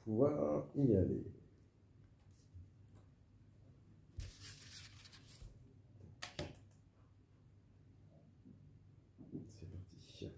pouvoir y aller. C'est parti.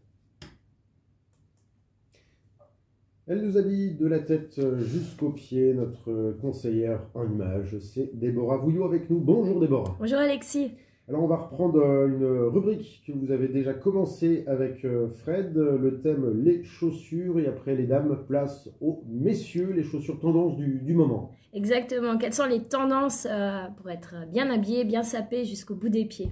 Elle nous habille de la tête jusqu'aux pieds, notre conseillère en images, c'est Déborah Vouillot avec nous. Bonjour Déborah. Bonjour Alexis. Alors on va reprendre une rubrique que vous avez déjà commencé avec Fred, le thème les chaussures, et après les dames, place aux messieurs, les chaussures tendances du moment. Exactement, quelles sont les tendances pour être bien habillé, bien sapé jusqu'au bout des pieds?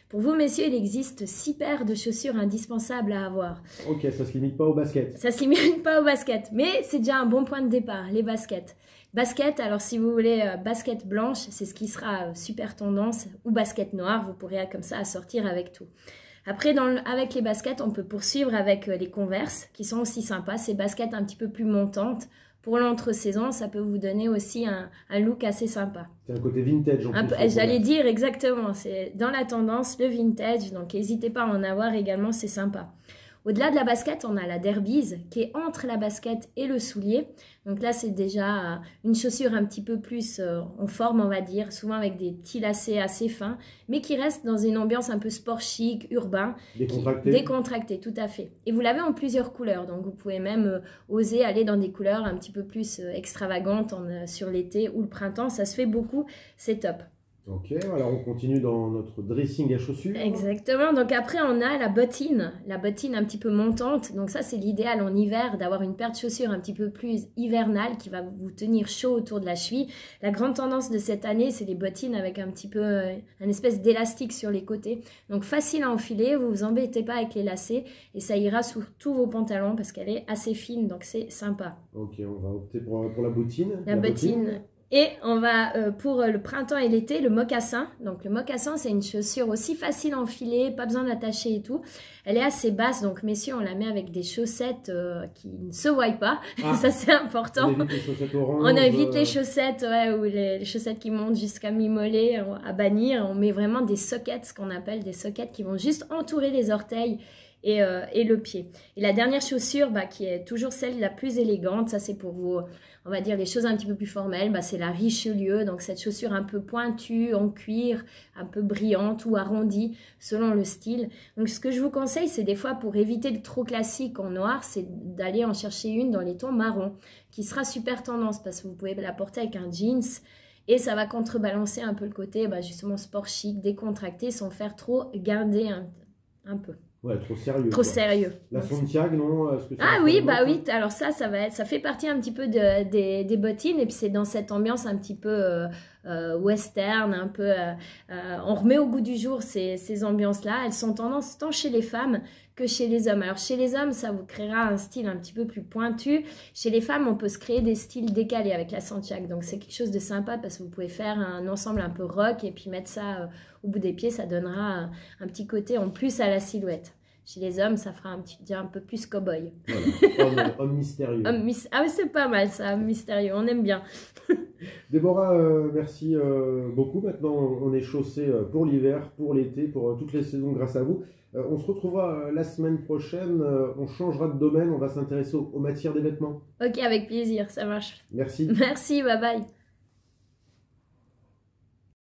Pour vous messieurs, il existe 6 paires de chaussures indispensables à avoir. Ok, ça se limite pas au basket. Ça se limite pas au basket, mais c'est déjà un bon point de départ, les baskets. Basket, alors si vous voulez basket blanche, c'est ce qui sera super tendance, ou basket noire, vous pourrez comme ça assortir avec tout. Après, avec les baskets, on peut poursuivre avec les Converse, qui sont aussi sympas, ces baskets un petit peu plus montantes. Pour l'entre-saison, ça peut vous donner aussi un look assez sympa. C'est un côté vintage en plus. J'allais dire exactement, c'est dans la tendance, le vintage, donc n'hésitez pas à en avoir également, c'est sympa. Au-delà de la basket, on a la Derbies qui est entre la basket et le soulier. Donc là, c'est déjà une chaussure un petit peu plus en forme, on va dire, souvent avec des petits lacets assez fins, mais qui reste dans une ambiance un peu sport chic, urbain. Décontracté. Décontracté, tout à fait. Et vous l'avez en plusieurs couleurs, donc vous pouvez même oser aller dans des couleurs un petit peu plus extravagantes sur l'été ou le printemps. Ça se fait beaucoup, c'est top. Ok, alors on continue dans notre dressing à chaussures. Exactement, donc après on a la bottine un petit peu montante. Donc ça c'est l'idéal en hiver, d'avoir une paire de chaussures un petit peu plus hivernale qui va vous tenir chaud autour de la cheville. La grande tendance de cette année, c'est les bottines avec un petit peu, un espèce d'élastique sur les côtés. Donc facile à enfiler, vous vous embêtez pas avec les lacets et ça ira sur tous vos pantalons parce qu'elle est assez fine, donc c'est sympa. Ok, on va opter pour la bottine. La bottine. Et on va pour le printemps et l'été, le mocassin. Donc le mocassin, c'est une chaussure aussi facile à enfiler, pas besoin d'attacher et tout. Elle est assez basse, donc messieurs, on la met avec des chaussettes qui ne se voient pas. Ah, ça, c'est important. On évite les chaussettes orange. On évite les chaussettes, ouais, ou les chaussettes qui montent jusqu'à mi-mollet à bannir. On met vraiment des sockets, ce qu'on appelle des sockets qui vont juste entourer les orteils et le pied. Et la dernière chaussure, qui est toujours celle la plus élégante, ça c'est pour vous, on va dire les choses un petit peu plus formelles, c'est la Richelieu, donc cette chaussure un peu pointue, en cuir, un peu brillante ou arrondie, selon le style. Donc ce que je vous conseille, c'est des fois pour éviter le trop classique en noir, c'est d'aller en chercher une dans les tons marron, qui sera super tendance, parce que vous pouvez la porter avec un jeans, et ça va contrebalancer un peu le côté justement sport chic, décontracté, sans faire trop garder un peu. Ouais, trop sérieux. Trop sérieux. La Santiago, non? Ah oui, oui. Alors ça fait partie un petit peu des bottines. Et puis c'est dans cette ambiance un petit peu western, un peu... on remet au goût du jour ces ambiances-là. Elles sont tendance tant chez les femmes que chez les hommes. Alors chez les hommes, ça vous créera un style un petit peu plus pointu. Chez les femmes, on peut se créer des styles décalés avec la Santiago. Donc c'est quelque chose de sympa parce que vous pouvez faire un ensemble un peu rock et puis mettre ça au bout des pieds. Ça donnera un petit côté en plus à la silhouette. Chez les hommes, ça fera un peu plus cow-boy. Voilà. Homme mystérieux. Ah oui, c'est pas mal ça, homme mystérieux, on aime bien. Déborah, merci beaucoup. Maintenant, on est chaussé pour l'hiver, pour l'été, pour toutes les saisons grâce à vous. On se retrouvera la semaine prochaine. On changera de domaine, on va s'intéresser aux matières des vêtements. Ok, avec plaisir, ça marche. Merci. Merci, bye bye.